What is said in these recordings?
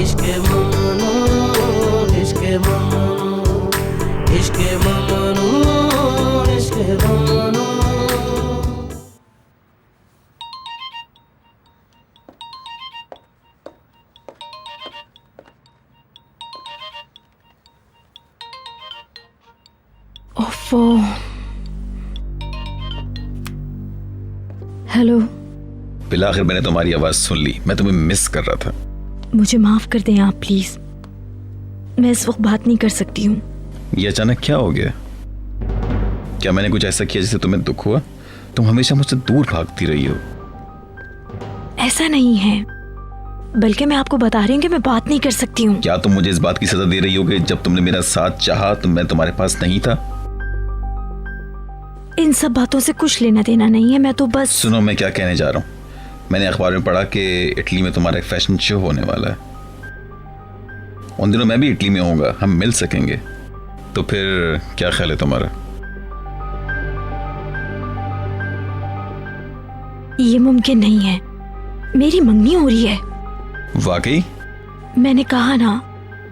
इश्क ममनू, इश्क ममनू, इश्क ममनू, इश्क ममनू। ओफो। हेलो। बिलाखिर मैंने तुम्हारी आवाज सुन ली, मैं तुम्हें मिस कर रहा था। मुझे माफ कर दें आप प्लीज, मैं इस वक्त बात नहीं कर सकती हूँ। ये अचानक क्या हो गया? क्या मैंने कुछ ऐसा किया जिससे तुम्हें दुख हुआ? तुम हमेशा मुझसे दूर भागती रही हो। ऐसा नहीं है, बल्कि मैं आपको बता रही हूँ कि मैं बात नहीं कर सकती हूँ। क्या तुम मुझे इस बात की सजा दे रही हो कि जब तुमने मेरा साथ चाहा तो मैं तुम्हारे पास नहीं था? इन सब बातों से कुछ लेना देना नहीं है, मैं तो बस। सुनो, मैं क्या कहने जा रहा हूँ। मैंने अखबार में पढ़ा कि इटली में तुम्हारा एक फैशन शो होने वाला है। उन दिनों मैं भी इटली में होऊंगा, हम मिल सकेंगे। तो फिर क्या ख्याल है तुम्हारा? ये मुमकिन नहीं है, मेरी मंगनी हो रही है। वाकई? मैंने कहा ना,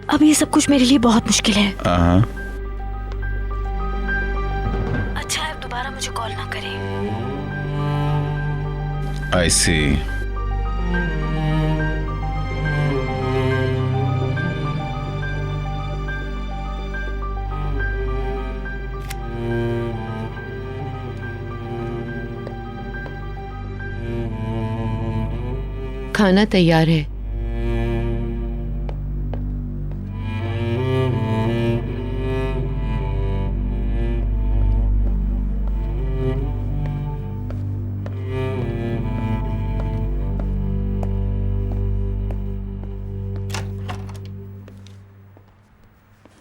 अब ये सब कुछ मेरे लिए बहुत मुश्किल है। हाँ। अच्छा है, अब दोबारा मुझे कॉल ना करें। आई सी। खाना तैयार है।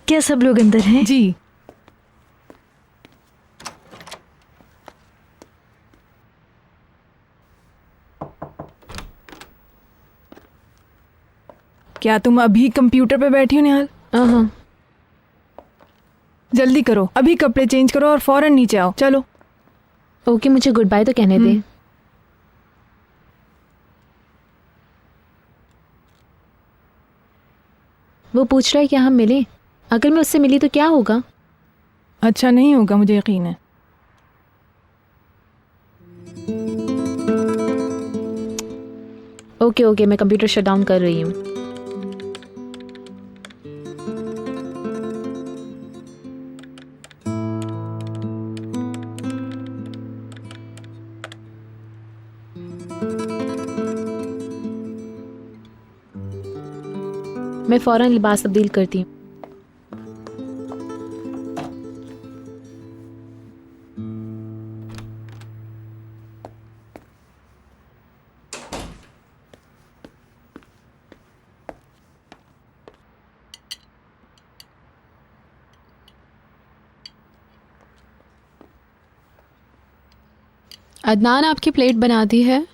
क्या सब लोग अंदर हैं? जी। क्या तुम अभी कंप्यूटर पे बैठी हो निहाल? हाँ। जल्दी करो, अभी कपड़े चेंज करो और फौरन नीचे आओ। चलो। ओके, मुझे गुड बाय तो कहने दे। वो पूछ रहा है क्या हम मिले? अगर मैं उससे मिली तो क्या होगा? अच्छा नहीं होगा, मुझे यकीन है। ओके ओके, मैं कंप्यूटर शट डाउन कर रही हूँ। मैं फौरन लिबास तब्दील करती हूँ। अदनान, आपकी प्लेट बना दी है।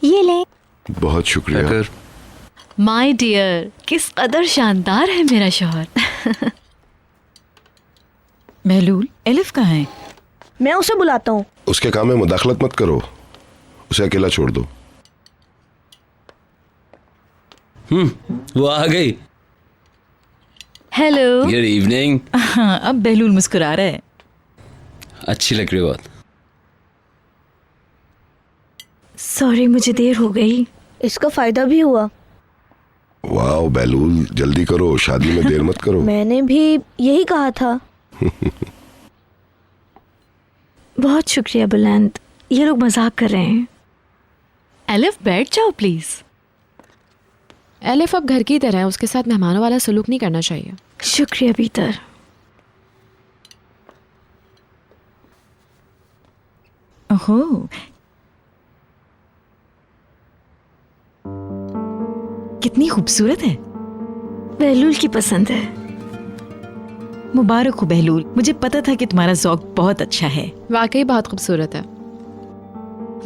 ये ले। बहुत शुक्रिया। माय डियर, किस कदर शानदार है मेरा शौहर। महलूल, एलिफ कहाँ है? मैं उसे बुलाता हूँ। उसके काम में मुदाखलत मत करो, उसे अकेला छोड़ दो। वो आ गई। हेलो। Good evening. हाँ, अब बहलूल मुस्कुरा रहा है। अच्छी लग रही हो बहुत। सॉरी, मुझे देर हो गई। इसका फायदा भी हुआ। वाह बेलूल, जल्दी करो, शादी में देर मत करो। मैंने भी यही कहा था। बहुत शुक्रिया बुलंद, ये लोग मजाक कर रहे हैं। एलिफ, बैठ जाओ प्लीज। एलिफ अब घर की तरह है, उसके साथ मेहमानों वाला सलूक नहीं करना चाहिए। शुक्रिया पीटर। ओहो, कितनी खूबसूरत है। बहलूल की पसंद है। मुबारक हो बहलूल, मुझे पता था कि तुम्हारा ज़ौक बहुत अच्छा है। वाकई बहुत खूबसूरत है।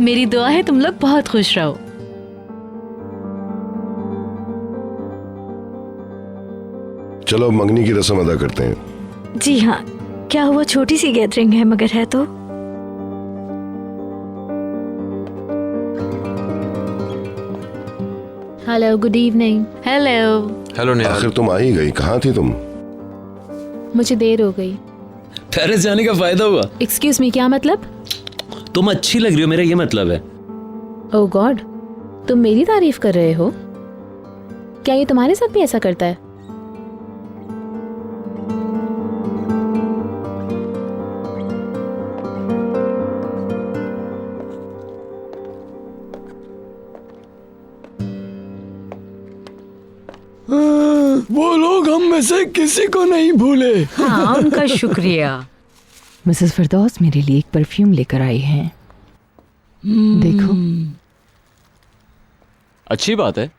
मेरी दुआ है तुम लोग बहुत खुश रहो। चलो अब मंगनी की रस्म अदा करते हैं। जी हाँ, क्या हुआ, छोटी सी गैदरिंग है मगर है तो। Hello, good evening. Hello. Hello Neha. आखिर तुम आ ही गई, कहाँ थी तुम? मुझे देर हो गई। पेरिस जाने का फायदा हुआ? एक्सक्यूज मी, क्या मतलब? तुम अच्छी लग रही हो, मेरा ये मतलब है। ओह गॉड, तुम मेरी तारीफ कर रहे हो? क्या ये तुम्हारे साथ भी ऐसा करता है? वो लोग हम में से किसी को नहीं भूले। हाँ, उनका शुक्रिया। मिसेस फिरदौस मेरे लिए एक परफ्यूम लेकर आई हैं। देखो। अच्छी बात है।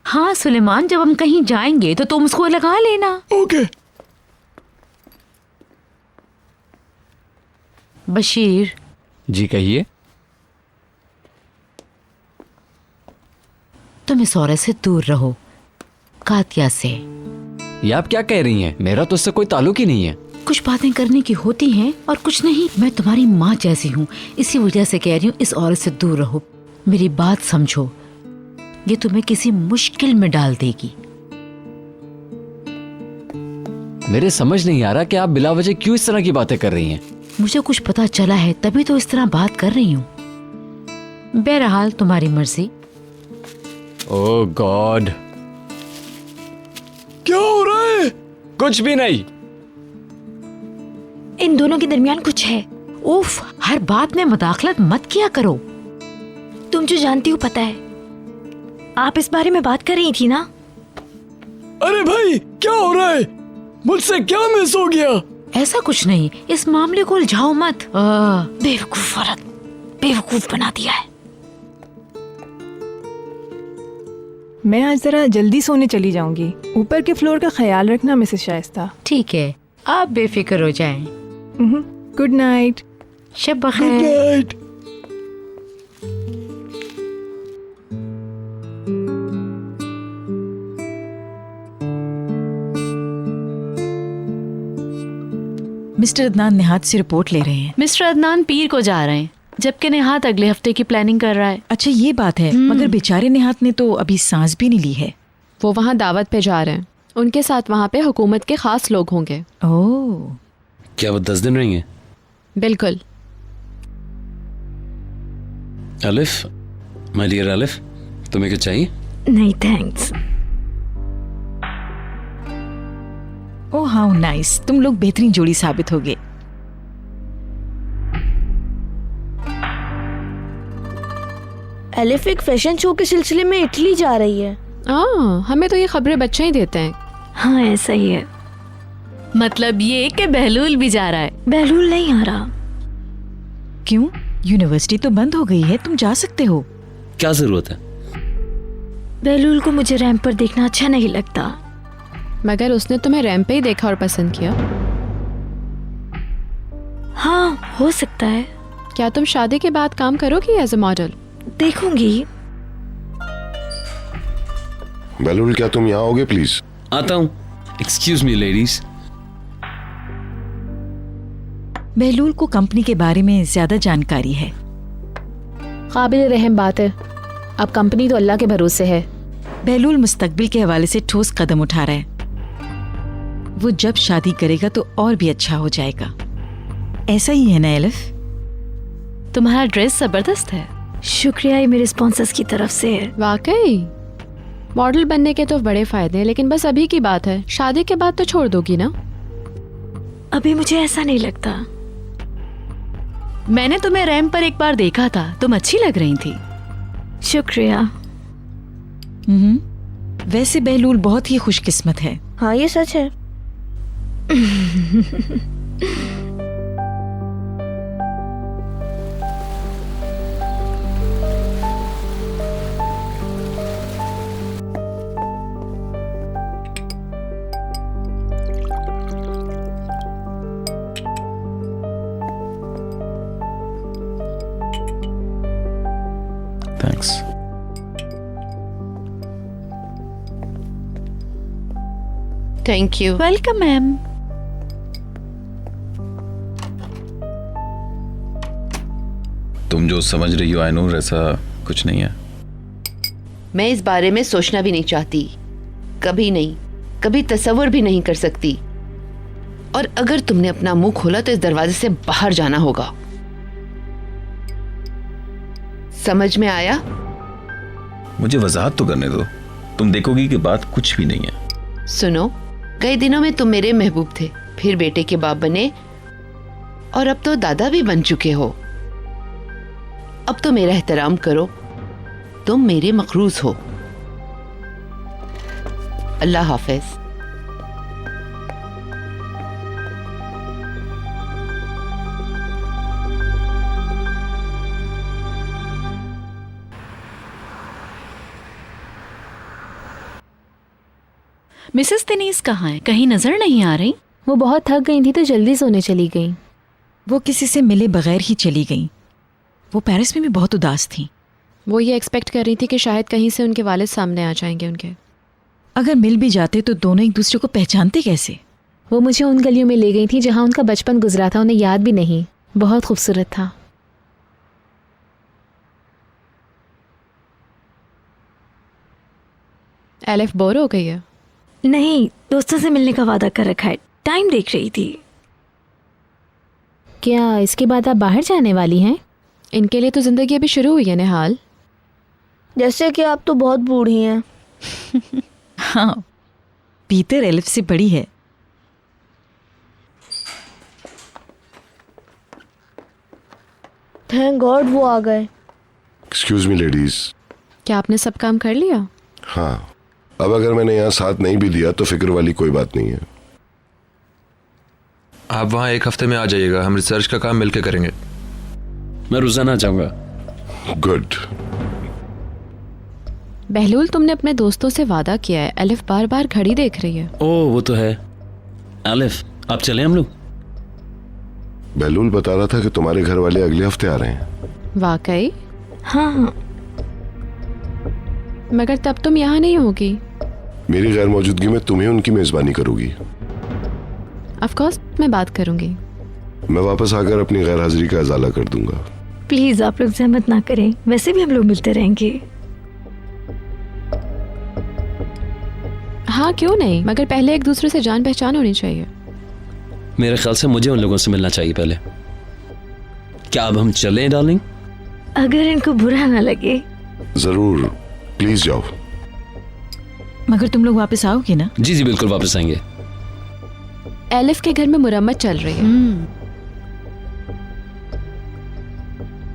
हाँ सुलेमान, जब हम कहीं जाएंगे तो तुम उसको लगा लेना। ओके। बशीर। जी कहिए। तुम इस औरत से दूर रहो, कातिया से। ये आप क्या कह रही हैं? मेरा तो उससे कोई ताल्लुक ही नहीं है। कुछ बातें करने की होती हैं और कुछ नहीं। मैं तुम्हारी माँ जैसी हूँ, इसी वजह से कह रही हूँ इस औरत से दूर रहो। मेरी बात समझो, ये तुम्हें किसी मुश्किल में डाल देगी। मेरे समझ नहीं आ रहा कि आप बिला वजह क्यों इस तरह की बातें कर रही हैं। मुझे कुछ पता चला है तभी तो इस तरह बात कर रही हूँ। बहरहाल तुम्हारी मर्जी। ओह गॉड, क्या हो रहा है? कुछ भी नहीं। इन दोनों के दरमियान कुछ है। उफ, हर बात में मुदाखलत मत किया करो। तुम जो जानती हो पता है। आप इस बारे में बात कर रही थी ना? अरे भाई, क्या हो रहा है? मुझसे क्या मिस हो गया? ऐसा कुछ नहीं, इस मामले को उलझाओ मत। बेवकूफ औरत, बेवकूफ बना दिया है। मैं आज जरा जल्दी सोने चली जाऊंगी। ऊपर के फ्लोर का ख्याल रखना मिसेस शाइस्ता। ठीक है, आप बेफिक्र हो जाएं। Good night. शब बखैर। मिस्टर अदनान निहात से रिपोर्ट ले रहे हैं। मिस्टर अदनान पीर को जा रहे हैं, जबकि निहात अगले हफ्ते की प्लानिंग कर रहा है। अच्छा ये बात है, मगर बेचारे निहात ने तो अभी सांस भी नहीं ली है। वो वहाँ दावत पे जा रहे हैं। उनके साथ वहाँ पे हुकूमत के खास लोग होंगे। ओह, क्या वो 10 दिन रहेंगे? बिल्कुल। अलिफ, माय डियर अलिफ, तुम्हें कुछ चाहिए? नहीं थैंक्स। ओह हाउ नाइस, तुम लोग बेहतरीन जोड़ी साबित होगे। एलिफ एक फैशन शो के सिलसिले में इटली जा रही है। हमें तो ये खबरें बच्चे ही देते हैं। हाँ ऐसा ही है। मतलब ये कि बहलूल भी जा रहा है। बहलूल नहीं आ रहा। क्यों? यूनिवर्सिटी तो बंद हो गई है, तुम जा सकते हो। क्या जरूरत है? बहलूल को मुझे रैंप पर देखना अच्छा नहीं लगता। मगर उसने तुम्हें रैंप पे ही देखा और पसंद किया। हाँ हो सकता है। क्या तुम शादी के बाद काम करोगी एज अ मॉडल? देखूंगी। बेलुल, क्या तुम यहाँ आओगे प्लीज? आता हूँ। Excuse me ladies. बहलूल को कंपनी के बारे में ज्यादा जानकारी है। काबिल रहम बात है। अब कंपनी तो अल्लाह के भरोसे है। बहलूल मुस्तकबिल के हवाले से ठोस कदम उठा रहा है। वो जब शादी करेगा तो और भी अच्छा हो जाएगा। ऐसा ही है ना एलिफ? तुम्हारा ड्रेस जबरदस्त है। शुक्रिया, ये मेरे स्पॉन्सर्स की तरफ से है। वाकई मॉडल बनने के तो बड़े फायदे हैं, लेकिन बस अभी की बात है। शादी के बाद तो छोड़ दोगी ना? अभी मुझे ऐसा नहीं लगता। मैंने तुम्हें रैंप पर एक बार देखा था, तुम अच्छी लग रही थी। शुक्रिया। वैसे बहलूल बहुत ही खुशकिस्मत है। हाँ ये सच है। Thanks. Thank you. Welcome ma'am. तुम जो समझ रही हो आयनूर, ऐसा कुछ नहीं है। मैं इस बारे में सोचना भी नहीं चाहती, कभी नहीं, कभी तसव्वुर भी नहीं कर सकती। और अगर तुमने अपना मुंह खोला तो इस दरवाजे से बाहर जाना होगा। समझ में आया? मुझे वजाहत तो करने दो, तुम देखोगी कि बात कुछ भी नहीं है। सुनो, कई दिनों में तुम मेरे महबूब थे, फिर बेटे के बाप बने और अब तो दादा भी बन चुके हो। अब तो मेरा एहतराम करो, तुम मेरे मखरूज हो। अल्लाह हाफिज। मिसेस दिनीज कहाँ है? कहीं नजर नहीं आ रही। वो बहुत थक गई थी तो जल्दी सोने चली गई। वो किसी से मिले बगैर ही चली गई। वो पेरिस में भी बहुत उदास थी। वो ये एक्सपेक्ट कर रही थी कि शायद कहीं से उनके वालिद सामने आ जाएंगे उनके। अगर मिल भी जाते तो दोनों एक दूसरे को पहचानते कैसे? वो मुझे उन गलियों में ले गई थी जहाँ उनका बचपन गुजरा था, उन्हें याद भी नहीं। बहुत खूबसूरत था। एलिफ बोर हो गई है? नहीं, दोस्तों से मिलने का वादा कर रखा है। टाइम देख रही थी। क्या इसके बाद आप बाहर जाने वाली हैं? इनके लिए तो जिंदगी अभी शुरू हुई है निहाल। जैसे कि आप तो बहुत बूढ़ी हैं। हाँ, पीटर एलिफ से बड़ी है। थैंक गॉड वो आ गए। Excuse me ladies. क्या आपने सब काम कर लिया? हाँ, अब अगर मैंने यहाँ साथ नहीं भी दिया तो फिक्र वाली कोई बात नहीं है। आप वहाँ 1 हफ्ते में आ जाइएगा, हम रिसर्च का काम मिलकर करेंगे। मैं रोजाना जाऊंगा। गुड। बहलूल, तुमने अपने दोस्तों से वादा किया है। एलिफ बार बार घड़ी देख रही है। ओह वो तो है। एलिफ, आप चले हम लोग? बहलूल बता रहा था कि तुम्हारे घर वाले अगले हफ्ते आ रहे हैं। वाकई? हाँ, मगर तब तुम यहाँ नहीं होगी। मेरी गैर मौजूदगी में तुम्हें उनकी मेजबानी करूंगी। ऑफ कोर्स मैं बात करूंगी। मैं वापस आकर अपनी गैर हाजिरी का इजाला कर दूंगा। प्लीज आप लोग जहमत ना करें, वैसे भी हम लोग मिलते रहेंगे। हाँ क्यों नहीं, मगर पहले एक दूसरे से जान पहचान होनी चाहिए। मेरे ख्याल से मुझे उन लोगों से मिलना चाहिए पहले। क्या अब हम चलें डार्लिंग? अगर इनको बुरा ना लगे। जरूर, प्लीज जाओ। मगर तुम लोग वापस आओगे ना? जी जी बिल्कुल वापस आएंगे। एलिफ के घर में मुरम्मत चल रही है।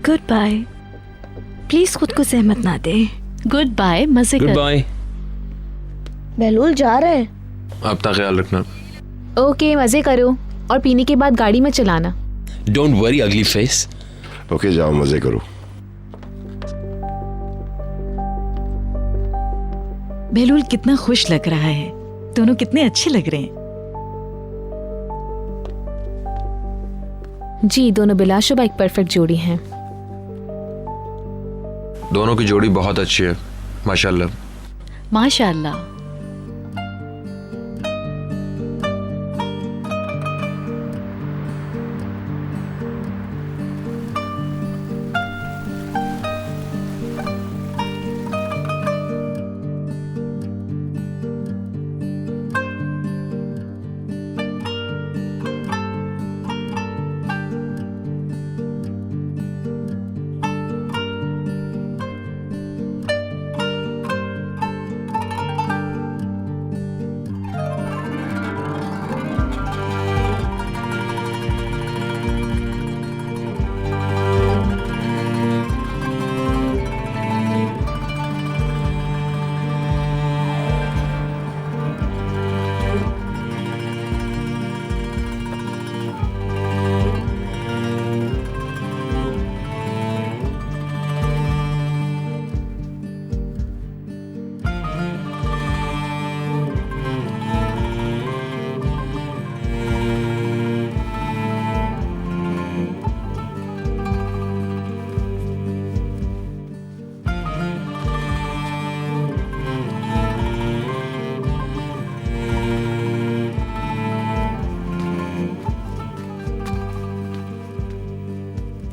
Good bye. प्लीज खुद को सहमत ना दे। गुड बाय, मजे कर। Good bye. बहलूल जा रहे हैं। अपना ख्याल रखना। ओके, मजे करो और पीने के बाद गाड़ी में चलाना। डोंट वरी अगली फेस। ओके, जाओ मजे करो। बहलूल कितना खुश लग रहा है। दोनों कितने अच्छे लग रहे हैं। जी, दोनों बिलाशुबा एक परफेक्ट जोड़ी हैं। दोनों की जोड़ी बहुत अच्छी है, माशाल्लाह। माशाल्लाह।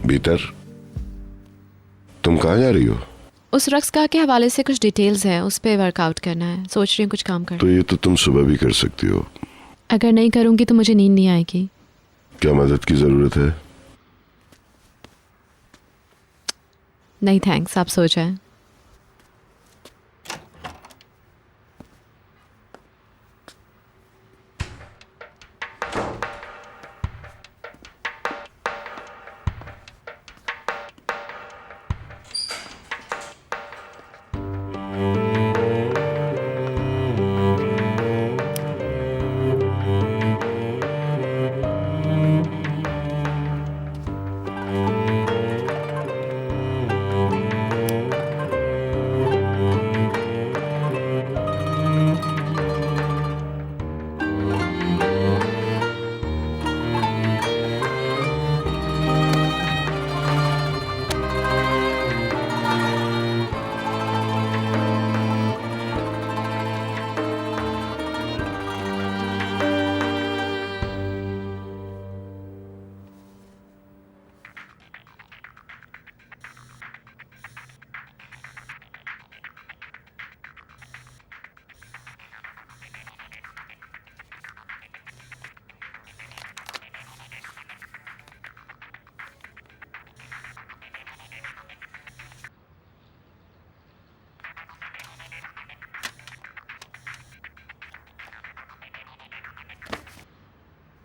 बीतर, तुम कहाँ जा रही हो? उस रक्स का के हवाले से कुछ डिटेल्स हैं, उस पर वर्कआउट करना है। सोच रही हूँ कुछ काम कर। तो ये तो तुम सुबह भी कर सकती हो। अगर नहीं करूँगी तो मुझे नींद नहीं आएगी। क्या मदद की जरूरत है? नहीं थैंक्स, आप सो जाएं।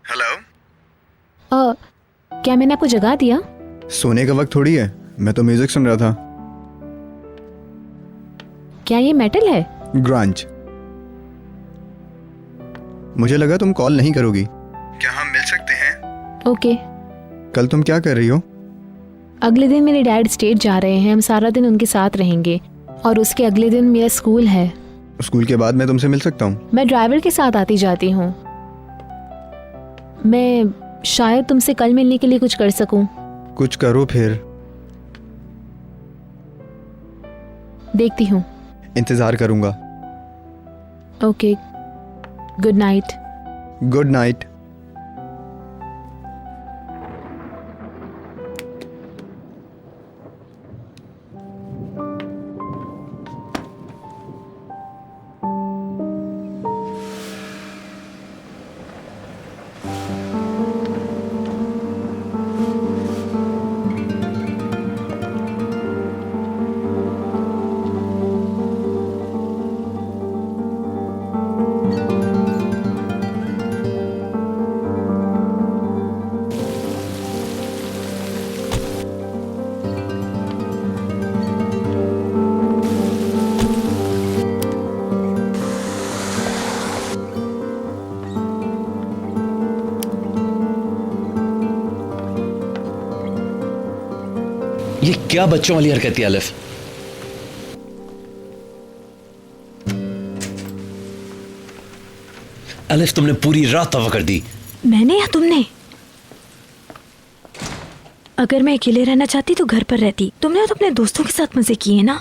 हेलो। क्या मैंने आपको जगा दिया? सोने का वक्त थोड़ी है, मैं तो म्यूजिक सुन रहा था। क्या ये मेटल है? ग्रांज। मुझे लगा तुम कॉल नहीं करोगी। क्या हम मिल सकते हैं? ओके। कल तुम क्या कर रही हो? अगले दिन मेरे डैड स्टेट जा रहे हैं, हम सारा दिन उनके साथ रहेंगे और उसके अगले दिन मेरा स्कूल है। स्कूल के बाद मैं तुमसे मिल सकता हूँ? मैं ड्राइवर के साथ आती जाती हूँ। मैं शायद तुमसे कल मिलने के लिए कुछ कर सकूं। कुछ करो फिर। देखती हूँ। इंतजार करूंगा। Okay, good night. Good night. ये क्या बच्चों वाली हरकत है अलिफ? अलिफ, तुमने पूरी रात तौबा कर दी। मैंने या तुमने? अगर मैं अकेले रहना चाहती तो घर पर रहती। तुमने तो अपने दोस्तों के साथ मजे किए ना।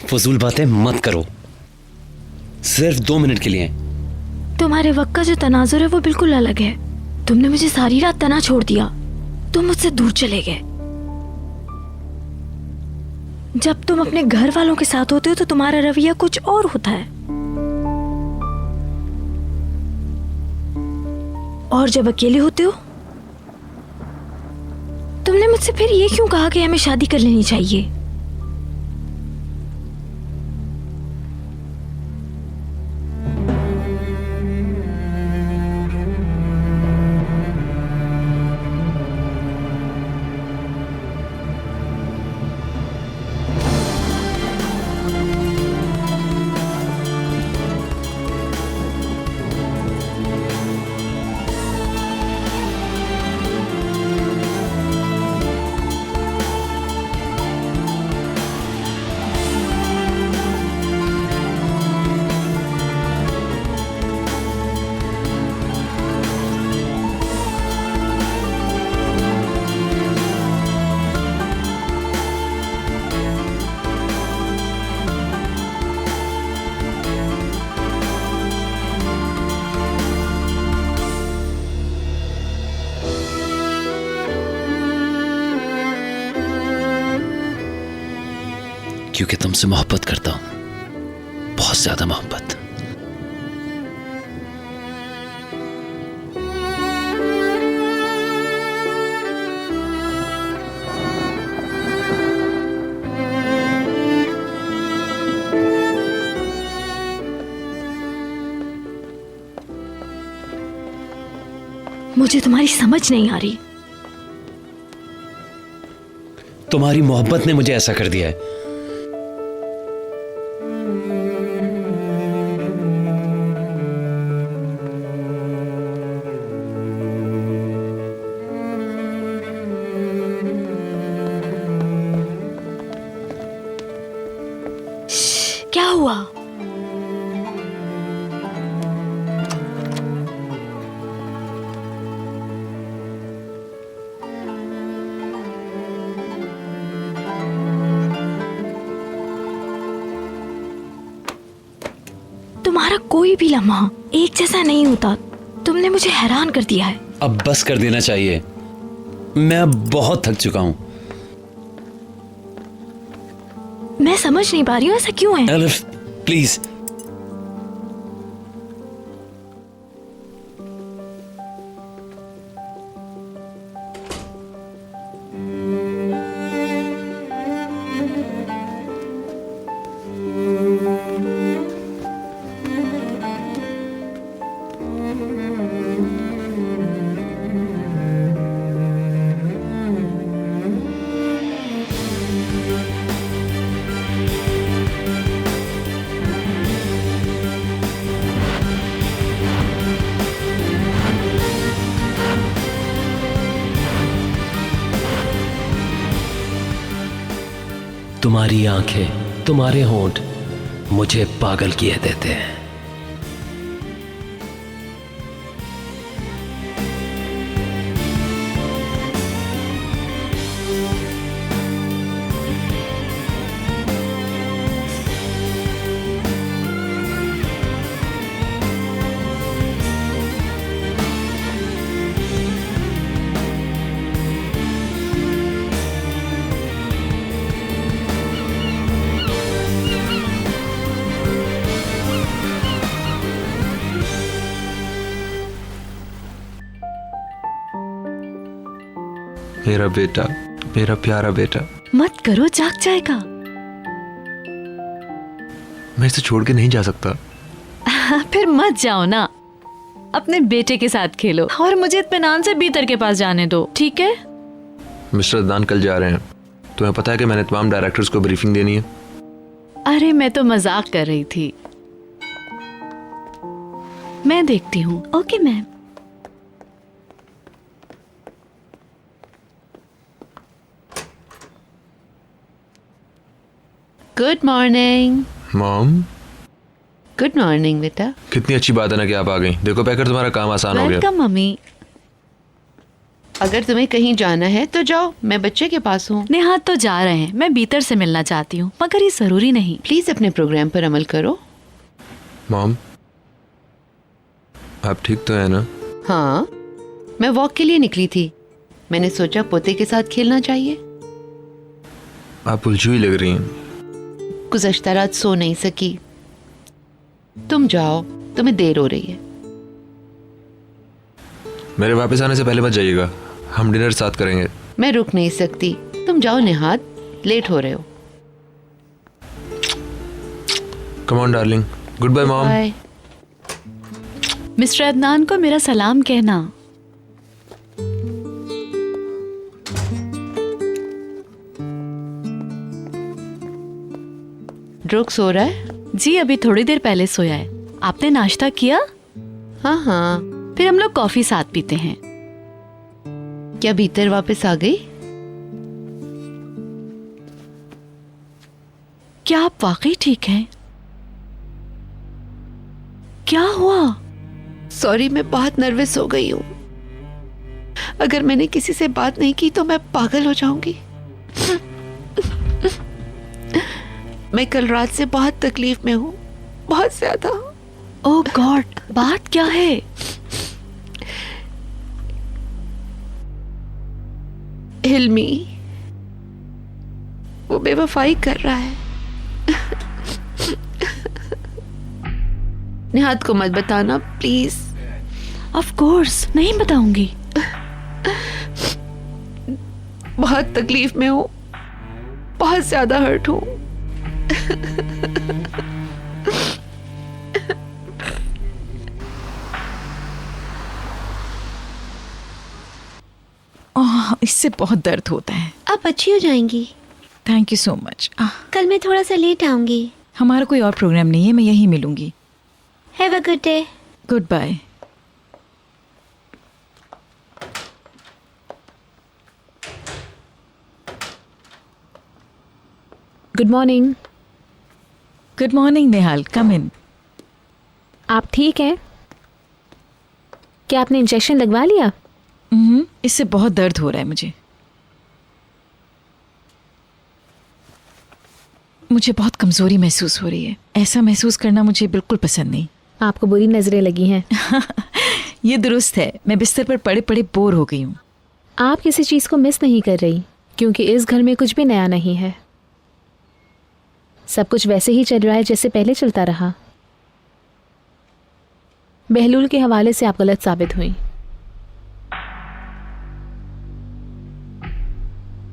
फजूल बातें मत करो, सिर्फ 2 मिनट के लिए। तुम्हारे वक्त का जो तनाजुर है वो बिल्कुल अलग है। तुमने मुझे सारी रात तना छोड़ दिया, तुम मुझसे दूर चले गए। जब तुम अपने घर वालों के साथ होते हो तो तुम्हारा रवैया कुछ और होता है, और जब अकेले होते हो तुमने मुझसे फिर ये क्यों कहा कि हमें शादी कर लेनी चाहिए? क्योंकि तुमसे मोहब्बत करता हूं, बहुत ज्यादा मोहब्बत। मुझे तुम्हारी समझ नहीं आ रही। तुम्हारी मोहब्बत ने मुझे ऐसा कर दिया है। क्या हुआ? तुम्हारा कोई भी लम्हा एक जैसा नहीं होता। तुमने मुझे हैरान कर दिया है। अब बस कर देना चाहिए, मैं अब बहुत थक चुका हूं। मैं समझ नहीं पा रही हूँ ऐसा क्यों है। Elif please. तुम्हारी आंखें, तुम्हारे होंठ मुझे पागल किए देते हैं। मेरा बेटा, मेरा प्यारा बेटा। मत करो, जाग जाएगा। मैं इसे छोड़ के नहीं जा सकता। फिर मत जाओ ना, अपने बेटे के साथ खेलो और मुझे इत्मीनान से बीतर के पास जाने दो, ठीक है? मिस्टर अदनान कल जा रहे हैं। तुम्हें पता है कि मैंने तमाम डायरेक्टर्स को ब्रीफिंग देनी है। अरे मैं तो मजाक कर रही थी। मैं देखती हूँ। Okay ma'am. Good morning mom. Good morning बेटा। कितनी अच्छी बात है ना कि आप आ गई। देखो पैकर, तुम्हारा काम आसान हो गया। Welcome mummy. अगर तुम्हें कहीं जाना है तो जाओ, मैं बच्चे के पास हूँ। नेहा तो जा रहे हैं, मैं बीतर से मिलना चाहती हूँ, मगर ये जरूरी नहीं। प्लीज अपने प्रोग्राम पर अमल करो। मॉम, आप ठीक तो है ना? हाँ, मैं वॉक के लिए निकली थी। मैंने सोचा पोते के साथ खेलना चाहिए। आप उलझी हुई लग रही हैं। गुज़श्ता रात सो नहीं सकी। तुम जाओ, तुम्हें देर हो रही है। मेरे वापस आने से पहले मत जाइएगा, हम डिनर साथ करेंगे। मैं रुक नहीं सकती, तुम जाओ निहाद, लेट हो रहे हो। Come on darling. Good bye mom. Bye. Mister Adnan को मेरा सलाम कहना। ड्रुक सो रहा है? जी अभी थोड़ी देर पहले सोया है। आपने नाश्ता किया? हाँ हाँ। फिर हम लोग कॉफी साथ पीते हैं। क्या भीतर वापस आ गई? क्या आप वाकई ठीक हैं? क्या हुआ? सॉरी, मैं बहुत नर्वस हो गई हूँ। अगर मैंने किसी से बात नहीं की तो मैं पागल हो जाऊंगी। मैं कल रात से बहुत तकलीफ में हूँ, बहुत ज्यादा। ओह गॉड, बात क्या है? हिल्मी वो बेवफाई कर रहा है। निहाद को मत बताना प्लीज। ऑफ कोर्स नहीं बताऊंगी। बहुत तकलीफ में हूँ, बहुत ज्यादा हर्ट हूँ। इससे बहुत दर्द होता है। आप अच्छी हो जाएंगी। Thank you so much. कल मैं थोड़ा सा लेट आऊंगी। हमारा कोई और प्रोग्राम नहीं है, मैं यहीं मिलूंगी। Have a good day. Goodbye. Good morning. Good morning Nehal, come in. आप ठीक हैं? क्या आपने इंजेक्शन लगवा लिया? इससे बहुत दर्द हो रहा है मुझे। मुझे बहुत कमजोरी महसूस हो रही है। ऐसा महसूस करना मुझे बिल्कुल पसंद नहीं। आपको बुरी नजरें लगी हैं। ये दुरुस्त है, मैं बिस्तर पर पड़े पड़े बोर हो गई हूँ। आप किसी चीज को मिस नहीं कर रही, क्योंकि इस घर में कुछ भी नया नहीं है। सब कुछ वैसे ही चल रहा है जैसे पहले चलता रहा। बहलूल के हवाले से आप गलत साबित हुई।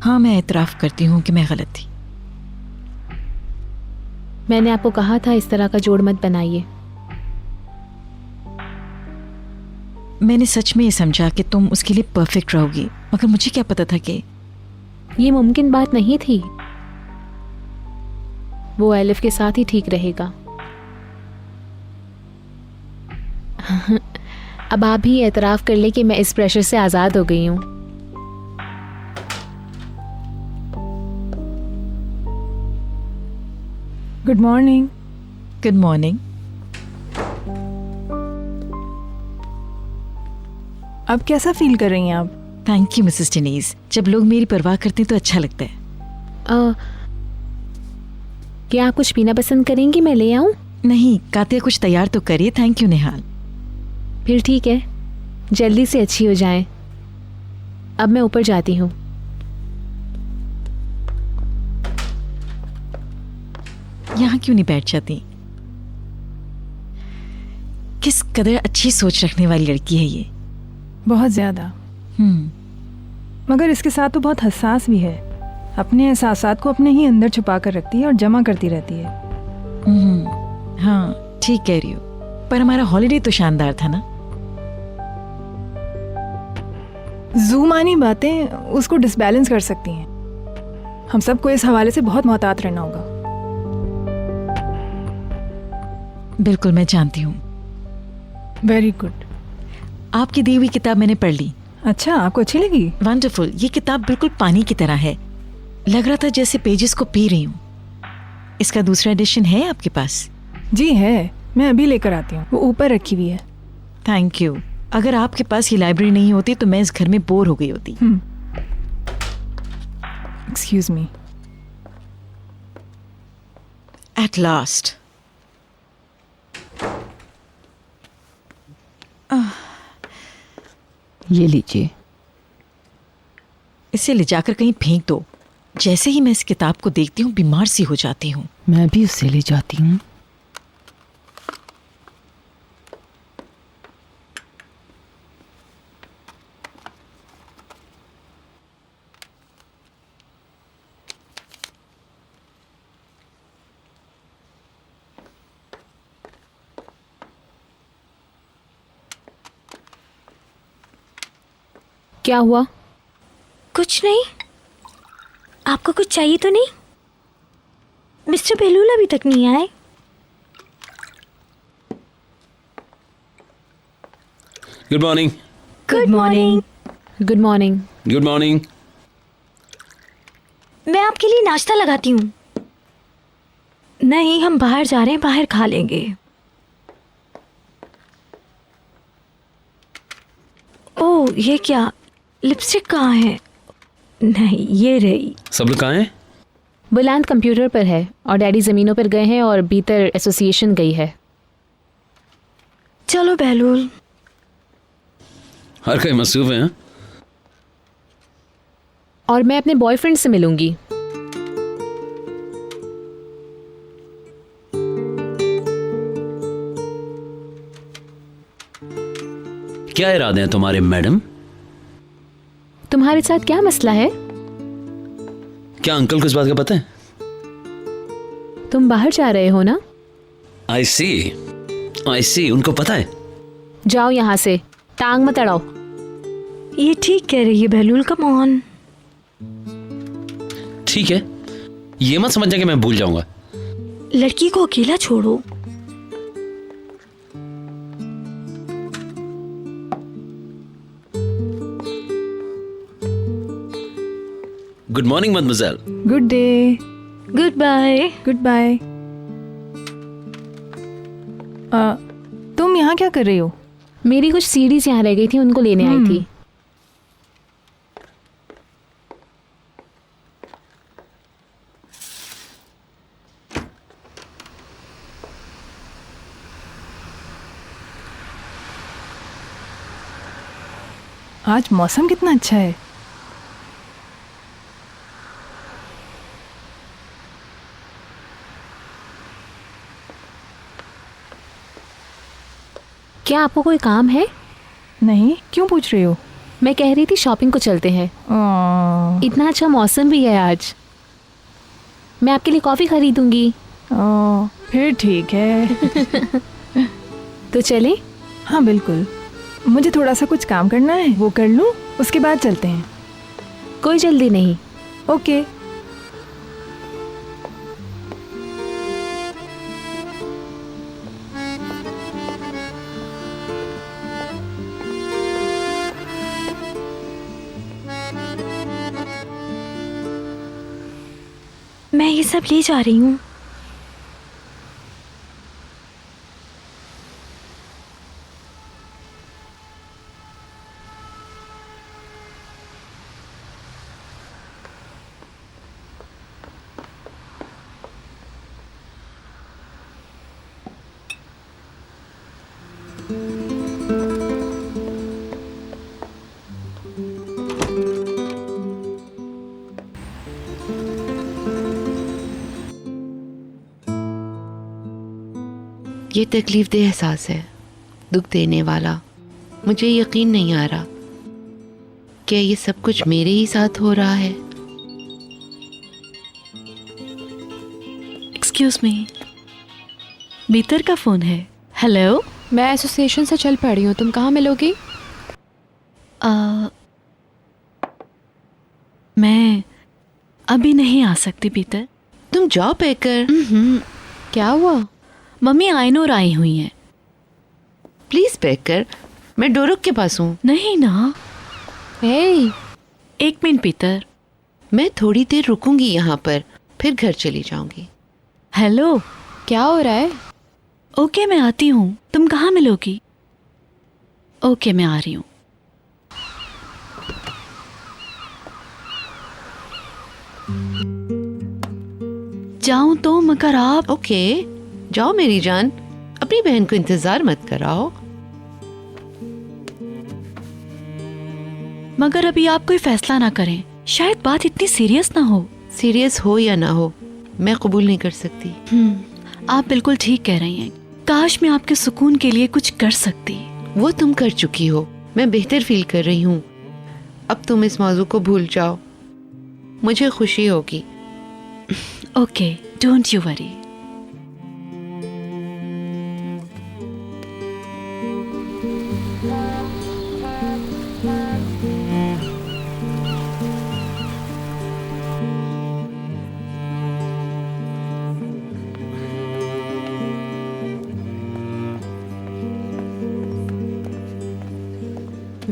हाँ, मैं एतराफ़ करती हूँ कि मैं गलत थी। मैंने आपको कहा था इस तरह का जोड़ मत बनाइए। मैंने सच में ये समझा कि तुम उसके लिए परफेक्ट रहोगी, मगर मुझे क्या पता था कि ये मुमकिन बात नहीं थी। वो एलिफ के साथ ही ठीक रहेगा। अब आप भी एतराफ़ कर ले कि मैं इस प्रेशर से आज़ाद हो गई हूँ। Good morning. Good morning. अब कैसा फील कर रही हैं आप? Thank you Mrs Denise. जब लोग मेरी परवाह करते हैं तो अच्छा लगता है। क्या आप कुछ पीना पसंद करेंगी? मैं ले आऊं? नहीं, कातिया कुछ तैयार तो करिए। Thank you Nehal. फिर ठीक है, जल्दी से अच्छी हो जाएं। अब मैं ऊपर जाती हूँ। यहाँ क्यों नहीं बैठ जाती? किस कदर अच्छी सोच रखने वाली लड़की है ये। बहुत ज्यादा। मगर इसके साथ तो बहुत हसास भी है। अपने एहसासात को अपने ही अंदर छुपा कर रखती है और जमा करती रहती है। हाँ, ठीक कह रही हो। पर हमारा हॉलिडे तो शानदार था ना। ज़ूमानी बातें उसको डिसबैलेंस कर सकती हैं। हम सबको इस हवाले से बहुत मोहतात रहना होगा। बिल्कुल, मैं जानती हूँ। Very good. आपकी दी हुई किताब मैंने पढ़ ली। अच्छा, आपको अच्छी लगी? वंडरफुल। ये किताब बिल्कुल पानी की तरह है। लग रहा था जैसे पेजेस को पी रही हूँ। इसका दूसरा एडिशन है आपके पास? जी है, मैं अभी लेकर आती हूँ। वो ऊपर रखी हुई है। Thank you. अगर आपके पास ये लाइब्रेरी नहीं होती तो मैं इस घर में बोर हो गई होती। Excuse me. At last. ये लीजिए। इसे ले जाकर कहीं फेंक दो। जैसे ही मैं इस किताब को देखती हूँ बीमार सी हो जाती हूँ। मैं भी उसे ले जाती हूँ। क्या हुआ? कुछ नहीं। आपको कुछ चाहिए तो नहीं? मिस्टर बेलूल अभी तक नहीं आए। Good morning. Good morning. Good morning. Good morning. मैं आपके लिए नाश्ता लगाती हूँ। नहीं, हम बाहर जा रहे हैं, बाहर खा लेंगे। ओह, ये क्या? लिपस्टिक कहाँ है? नहीं, ये रही। सब लोग कहाँ हैं? बुलंद कंप्यूटर पर है और डैडी ज़मीनों पर गए हैं और बीतर एसोसिएशन गई है। चलो बहलूल। हर कोई मसरूफ है। और मैं अपने बॉयफ्रेंड से मिलूंगी। क्या इरादे हैं तुम्हारे मैडम? तुम्हारे साथ क्या मसला है? क्या अंकल को इस बात का पता है? तुम बाहर जा रहे हो ना? आई सी, उनको पता है। जाओ यहाँ से, टांग मत अड़ाओ। ये ठीक कह रही है बहलूल, कम ऑन। ठीक है, ये मत समझना कि मैं भूल जाऊंगा। लड़की को अकेला छोड़ो। Good morning mademoiselle. Good day. Goodbye. Goodbye. तुम यहाँ क्या कर रही हो? मेरी कुछ सीडीज यहाँ रह गई थी, उनको लेने आई थी। आज मौसम कितना अच्छा है। क्या आपको कोई काम है? नहीं, क्यों पूछ रही हो? मैं कह रही थी शॉपिंग को चलते हैं। इतना अच्छा मौसम भी है आज। मैं आपके लिए कॉफ़ी खरीदूंगी। फिर ठीक है। तो चलें? हाँ बिल्कुल। मुझे थोड़ा सा कुछ काम करना है, वो कर लूँ, उसके बाद चलते हैं। कोई जल्दी नहीं। ओके। मैं ये सब ले जा रही हूँ। ये तकलीफदेह एहसास है, दुख देने वाला। मुझे यकीन नहीं आ रहा, क्या ये सब कुछ मेरे ही साथ हो रहा है? एक्सक्यूज मी, बीतर का फोन है। हेलो, मैं एसोसिएशन से चल पड़ी हूँ, तुम कहाँ मिलोगी? मैं अभी नहीं आ सकती बीतर। तुम जाओ पैकर। क्या हुआ? मम्मी आयनोर आई हुई हैं। प्लीज पैक कर, मैं डोरक के पास हूँ। नहीं ना। एक मिनट पीतर, मैं थोड़ी देर रुकूंगी यहाँ पर, फिर घर चली जाऊंगी। हेलो, क्या हो रहा है? ओके मैं आती हूँ, तुम कहाँ मिलोगी? ओके मैं आ रही हूँ। जाऊं तो मगर आप? ओके जाओ मेरी जान, अपनी बहन को इंतजार मत कराओ। मगर अभी आप कोई फैसला ना करें, शायद बात इतनी सीरियस ना हो। सीरियस हो या ना हो, मैं कबूल नहीं कर सकती। आप बिल्कुल ठीक कह रही हैं। काश मैं आपके सुकून के लिए कुछ कर सकती। वो तुम कर चुकी हो, मैं बेहतर फील कर रही हूँ। अब तुम इस मौजू को भूल जाओ, मुझे खुशी होगी। Okay, don't you worry.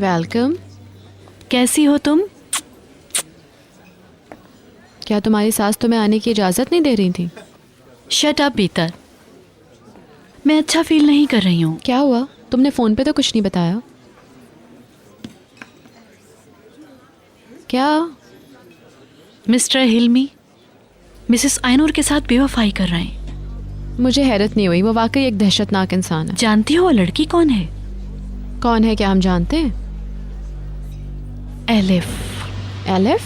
Welcome. कैसी हो तुम? क्या तुम्हारी सास तुम्हें आने की इजाज़त नहीं दे रही थी? शट अप बीतर, मैं अच्छा फील नहीं कर रही हूँ। क्या हुआ? तुमने फ़ोन पे तो कुछ नहीं बताया। क्या? मिस्टर हिल्मी मिसेस आयनूर के साथ बेवफाई कर रहे हैं। मुझे हैरत नहीं हुई, वो वाकई एक दहशतनाक इंसान है। जानती हो वो लड़की कौन है? कौन है, क्या हम जानते हैं? एलिफ। एलिफ?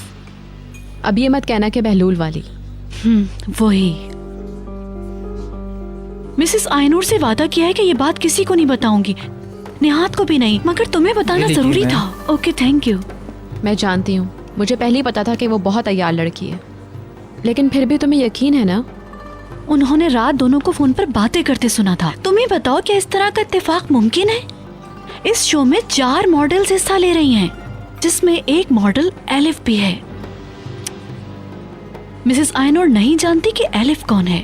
अब ये मत कहना कि बहलूल वाली। वही। मिसेस आयनूर से वादा किया है कि ये बात किसी को नहीं बताऊंगी। निहात को भी नहीं, मगर तुम्हें बताना जरूरी था। Okay thank you. मैं जानती हूँ, मुझे पहले ही पता था कि वो बहुत अय्यार लड़की है, लेकिन फिर भी तुम्हें यकीन है ना? उन्होंने रात दोनों को फोन पर बातें करते सुना था। तुम्हें बताओ क्या इस तरह का इत्तेफाक मुमकिन है? इस शो में 4 मॉडल्स हिस्सा ले रही हैं, जिसमें एक मॉडल एलिफ भी है। मिसेस आयनोर नहीं जानती कि एलिफ कौन है।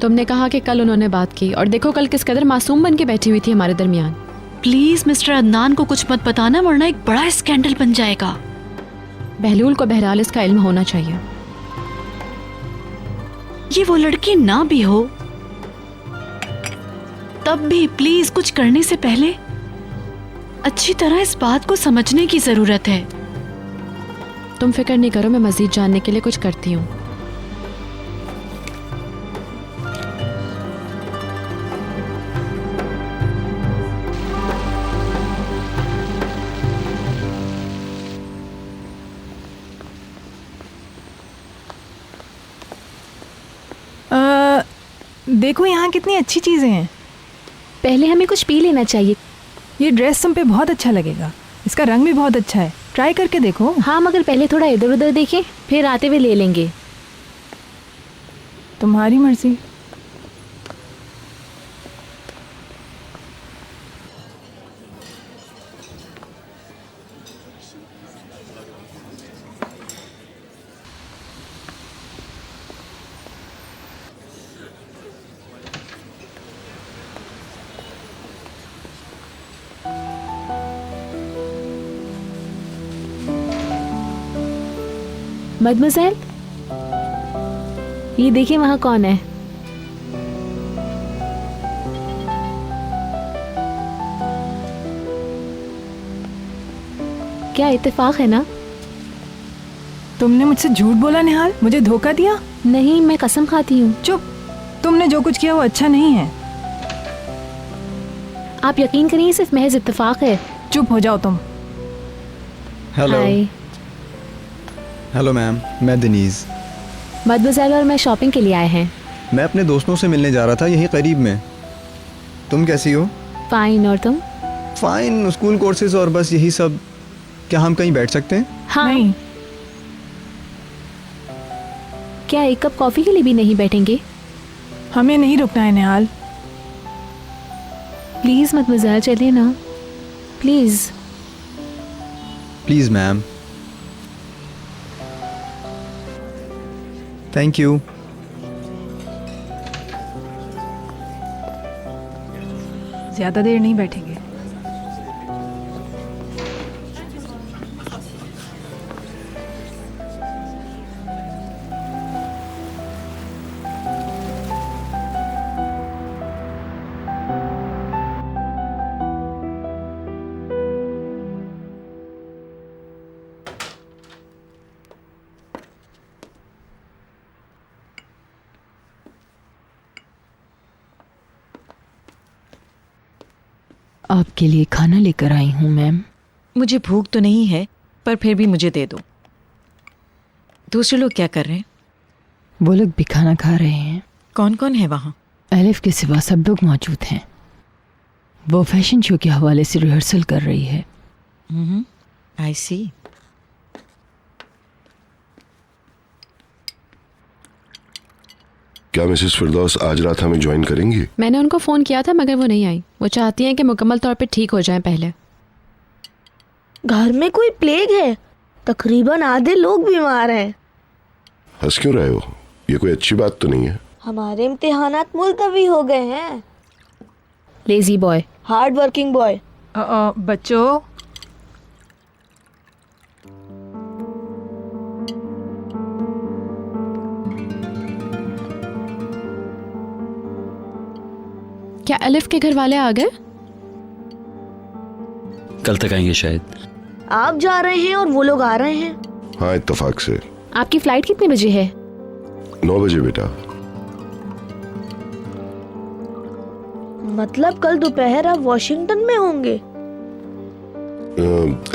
तुमने कहा कि कल उन्होंने बात की, और देखो कल किस कदर मासूम बन के बैठी हुई थी हमारे दरमियान। प्लीज मिस्टर अदनान को कुछ मत बताना, वरना एक बड़ा स्कैंडल बन जाएगा। बहलूल को बहरहाल इसका इल्म होना चाहिए। ये वो लड़की ना भी हो, तब भी प्लीज कुछ करने से पहले अच्छी तरह इस बात को समझने की जरूरत है। तुम फिक्र नहीं करो, मैं मजीद जानने के लिए कुछ करती हूँ। देखो यहाँ कितनी अच्छी चीज़ें हैं। पहले हमें कुछ पी लेना चाहिए। ये ड्रेस तुम पे बहुत अच्छा लगेगा, इसका रंग भी बहुत अच्छा है, ट्राई करके देखो। हाँ, मगर पहले थोड़ा इधर उधर देखें, फिर आते हुए ले लेंगे। तुम्हारी मर्जी। मदमज़ेल, ये देखिए वहाँ कौन है। क्या इत्तेफाक है ना? तुमने मुझसे झूठ बोला निहाल, मुझे धोखा दिया। नहीं, मैं कसम खाती हूँ। चुप, तुमने जो कुछ किया वो अच्छा नहीं है। आप यकीन करिए, सिर्फ महज इत्तेफाक है। चुप हो जाओ तुम। हेलो। हेलो मैम, मैं दिनीज। मदमज़ेल और मैं शॉपिंग के लिए आए हैं। मैं अपने दोस्तों से मिलने जा रहा था यहीं करीब में। तुम कैसी हो? फाइन, और तुम? फाइन, स्कूल कोर्सेज और बस यही सब। क्या हम कहीं बैठ सकते हैं? हाँ। नहीं। क्या एक कप कॉफ़ी के लिए भी नहीं बैठेंगे? हमें नहीं रुकना है निहाल। प्लीज़ मदमज़ेल, चलिए ना, please. Please ma'am. Thank you. ज्यादा देर नहीं बैठेंगे। आपके लिए खाना लेकर आई हूँ मैम। मुझे भूख तो नहीं है, पर फिर भी मुझे दे दो। दूसरे लोग क्या कर रहे हैं? वो लोग भी खाना खा रहे हैं। कौन कौन है वहाँ? एलिफ के सिवा सब लोग मौजूद हैं। वो फैशन शो के हवाले से रिहर्सल कर रही है। आई सी। क्या मिसेस फिरदौस आज रात हमें ज्वाइन करेंगी? मैंने उनको फ़ोन किया था, मगर वो नहीं आई। वो चाहती हैं कि मुकम्मल तौर पे ठीक हो जाएं पहले। घर में कोई प्लेग है, तकरीबन आधे लोग बीमार हैं। हंस क्यों रहे हो? ये कोई अच्छी बात तो नहीं है। हमारे इम्तिहानात मुलतवी हो गए हैं। Lazy boy. Hard working boy. बच्चों, क्या एलिफ के घर वाले आ गए? कल तक आएंगे शायद। आप जा रहे हैं और वो लोग आ रहे हैं। हाँ, इत्तेफाक से। आपकी फ्लाइट कितने बजे है? 9 बजे बेटा। मतलब कल दोपहर आप वॉशिंगटन में होंगे?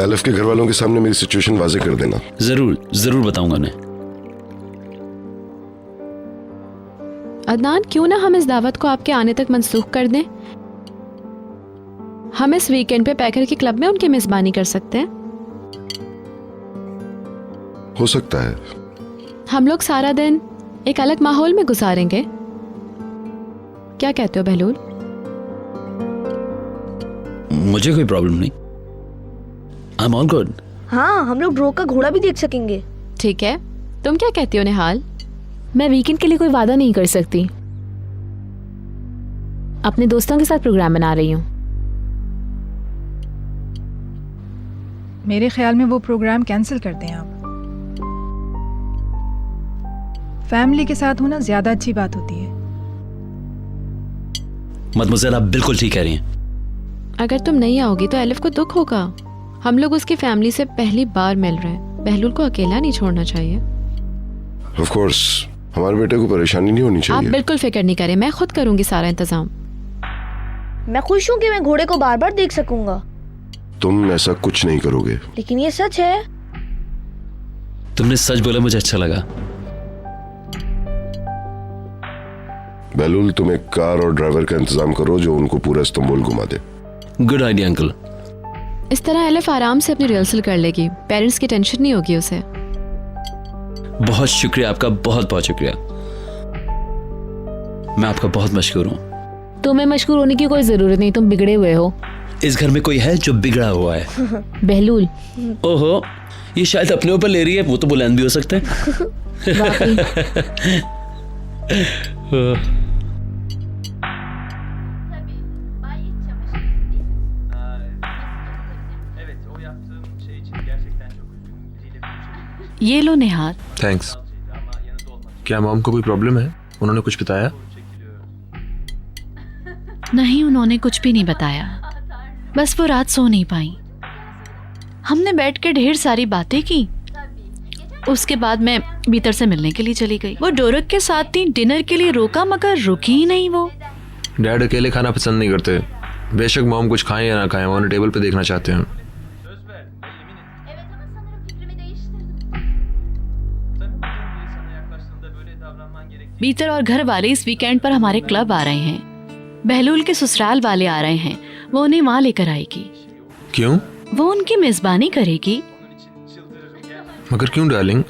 एलिफ के घर वालों के सामने मेरी सिचुएशन वाज़ेह कर देना। जरूर जरूर बताऊंगा उन्हें। अदनान, क्यों ना हम इस दावत को आपके आने तक मंसूख कर दें? हम इस वीकेंड पे पैकर के क्लब में उनकी मेजबानी कर सकते हैं। हो सकता है। हम लोग सारा दिन एक अलग माहौल में गुजारेंगे। क्या कहते हो बहलूल? मुझे कोई प्रॉब्लम नहीं, आई एम ऑल गुड। हाँ, हम लोग ड्रो का घोड़ा भी देख सकेंगे। ठीक है, तुम क्या कहती हो निहाल? मैं वीकेंड के लिए कोई वादा नहीं कर सकती, अपने दोस्तों के साथ प्रोग्राम बना रही हूँ। मेरे ख्याल में वो प्रोग्राम कैंसिल करते हैं आप। फैमिली के साथ होना ज्यादा अच्छी बात होती है। मदमुज़ेल, आप बिल्कुल ठीक कह रही हैं। अगर तुम नहीं आओगी तो एलिफ को दुख होगा। हम लोग उसकी फैमिली से पहली बार मिल रहे हैं। बहलूल को अकेला नहीं छोड़ना चाहिए। ऑफ कोर्स, हमारे बेटे को परेशानी नहीं होनी आप चाहिए। बिल्कुल फिक्र नहीं करें, मैं खुद करूंगी सारा इंतजाम। मैं खुश हूँ कि मैं घोड़े को बार बार देख सकूंगा। तुम ऐसा कुछ नहीं करोगे। लेकिन ये सच है। तुमने सच बोला, मुझे अच्छा लगा। बेलुल, तुम एक कार और ड्राइवर का इंतजाम करो जो उनको पूरा इस्तांबुल घुमा दे। Good idea uncle. इस तरह एलिफ आराम से अपनी रिहर्सल कर लेगी, पेरेंट्स की टेंशन नहीं होगी उसे। बहुत शुक्रिया आपका, बहुत बहुत शुक्रिया। मैं आपका बहुत मशहूर हूँ। तुम्हें मशहूर होने की कोई जरूरत नहीं, तुम बिगड़े हुए हो। इस घर में कोई है जो बिगड़ा हुआ है? बहलूल। ओहो, ये शायद अपने ऊपर ले रही है, वो तो बुलंद भी हो सकते हैं। ये लो निहाल। थैंक्स। क्या मॉम को कोई प्रॉब्लम है? उन्होंने कुछ बताया? नहीं, उन्होंने कुछ भी नहीं बताया, बस वो रात सो नहीं पाई। हमने बैठ के ढेर सारी बातें की। उसके बाद मैं बीतर से मिलने के लिए चली गई। वो डोरक के साथ थी, डिनर के लिए रोका मगर रुकी ही नहीं वो। डैड अकेले खाना पसंद नहीं करते। बेशक मॉम कुछ खाएं या ना खाएं, वो उन्हें टेबल पे देखना चाहते हैं। बीतर और घर वाले इस वीकेंड पर हमारे क्लब आ रहे हैं। बहलूल के ससुराल वाले आ रहे हैं, वो उन्हें वहाँ लेकर आएगी। क्यों? वो उनकी मेजबानी करेगी। मगर क्यों डार्लिंग?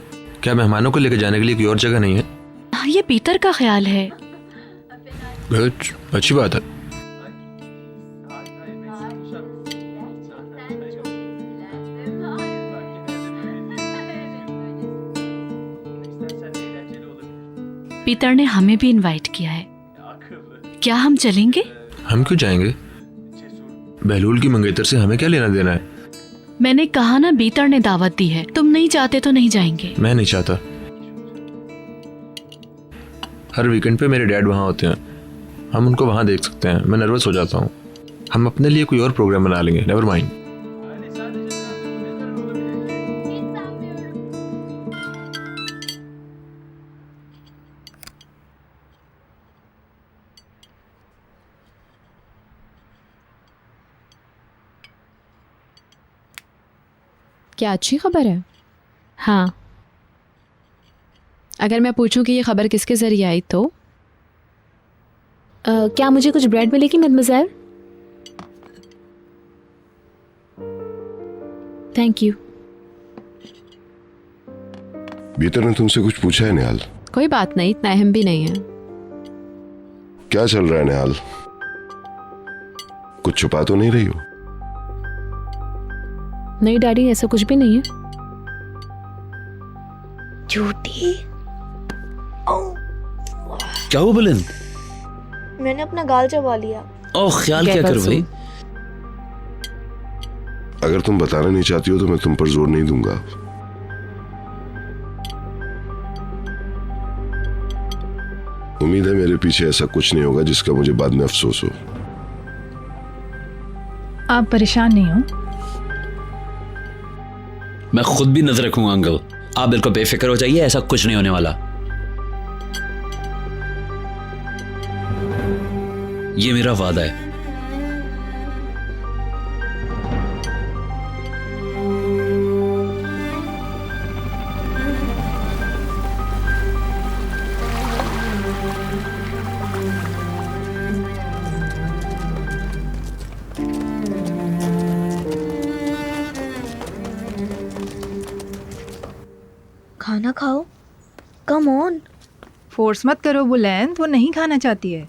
क्या मेहमानों को लेकर जाने के लिए कोई और जगह नहीं है? ये पीतर का ख्याल है। गुड, अच्छी बात है। पीतर ने हमें भी इनवाइट किया है, क्या हम चलेंगे? हम क्यों जाएंगे? बहलूल की मंगेतर से हमें क्या लेना देना है? मैंने कहा ना, बीतर ने दावत दी है। तुम नहीं चाहते तो नहीं जाएंगे। मैं नहीं चाहता। हर वीकेंड पे मेरे डैड वहाँ होते हैं, हम उनको वहाँ देख सकते हैं। मैं नर्वस हो जाता हूँ। हम अपने लिए कोई और प्रोग्राम बना लेंगे, नेवर माइंड। क्या अच्छी खबर है? हाँ। अगर मैं पूछूं कि ये खबर किसके जरिए आई तो? क्या मुझे कुछ ब्रेड मिलेगी मदमज़ेल? Thank you. बीतर ने तुमसे कुछ पूछा है निहाल? कोई बात नहीं, इतना अहम भी नहीं है। क्या चल रहा है निहाल? कुछ छुपा तो नहीं रही हो? नहीं डैडी, ऐसा कुछ भी नहीं है। झूठी। क्या हुआ बुलंद? मैंने अपना गाल चबा लिया। ओह, ख्याल क्या करो भाई। अगर तुम बताना नहीं चाहती हो तो मैं तुम पर जोर नहीं दूंगा। उम्मीद है मेरे पीछे ऐसा कुछ नहीं होगा जिसका मुझे बाद में अफसोस हो। आप परेशान नहीं हो? मैं खुद भी नजर रखूंगा अंकल, आप बिल्कुल बेफिक्र हो जाइए, ऐसा कुछ नहीं होने वाला। ये मेरा वादा है। खाना खाओ, कम ऑन। फोर्स मत करो बुलंद, वो नहीं खाना चाहती है।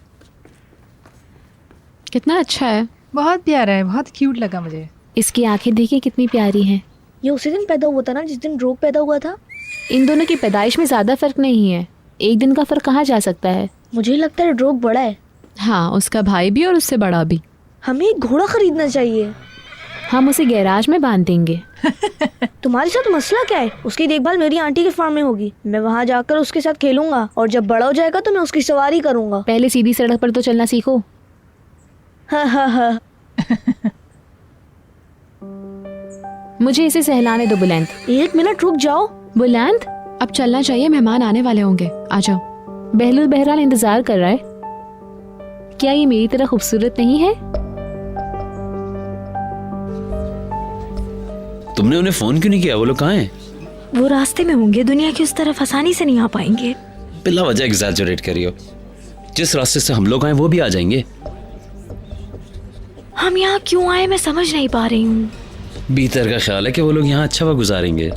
कितना अच्छा है, बहुत प्यारा है, बहुत क्यूट लगा मुझे। इसकी आंखें देखिए कितनी प्यारी हैं। ये उसी दिन पैदा हुआ था ना जिस दिन रोग पैदा हुआ था? इन दोनों की पैदाइश में ज़्यादा फर्क नहीं है, एक दिन का फर्क कहाँ जा सकता है। मुझे लगता है रोग बड़ा है। हाँ, उसका भाई भी और उससे बड़ा भी। हमें एक घोड़ा खरीदना चाहिए। हम उसे गैराज में बांध देंगे। तुम्हारे साथ मसला क्या है? उसकी देखभाल मेरी आंटी के फार्म में होगी। मैं वहाँ जाकर उसके साथ खेलूंगा और जब बड़ा हो जाएगा तो मैं उसकी सवारी करूंगा। पहले सीधी सड़क पर तो चलना सीखो। हाँ हाँ हाँ। मुझे इसे सहलाने दो बुलंद। 1 मिनट रुक जाओ। बुलंद, अब चलना चाहिए, मेहमान आने वाले होंगे, आ जाओ। बहलूल बहरहाल इंतजार कर रहा है। क्या ये मेरी तरह खूबसूरत नहीं है? तुमने उन्हें फोन क्यों नहीं किया? वो लोग कहाँ हैं? वो रास्ते में होंगे, दुनिया की उस तरफ आसानी से नहीं आ पाएंगे। बिला वजह एग्जैजरेट करियो। जिस रास्ते से हम लोग आए वो भी आ जाएंगे। हम यहाँ क्यों आए मैं समझ नहीं पा रही हूँ। भीतर का ख्याल है कि वो लोग यहाँ अच्छा वक्त गुजारेंगे।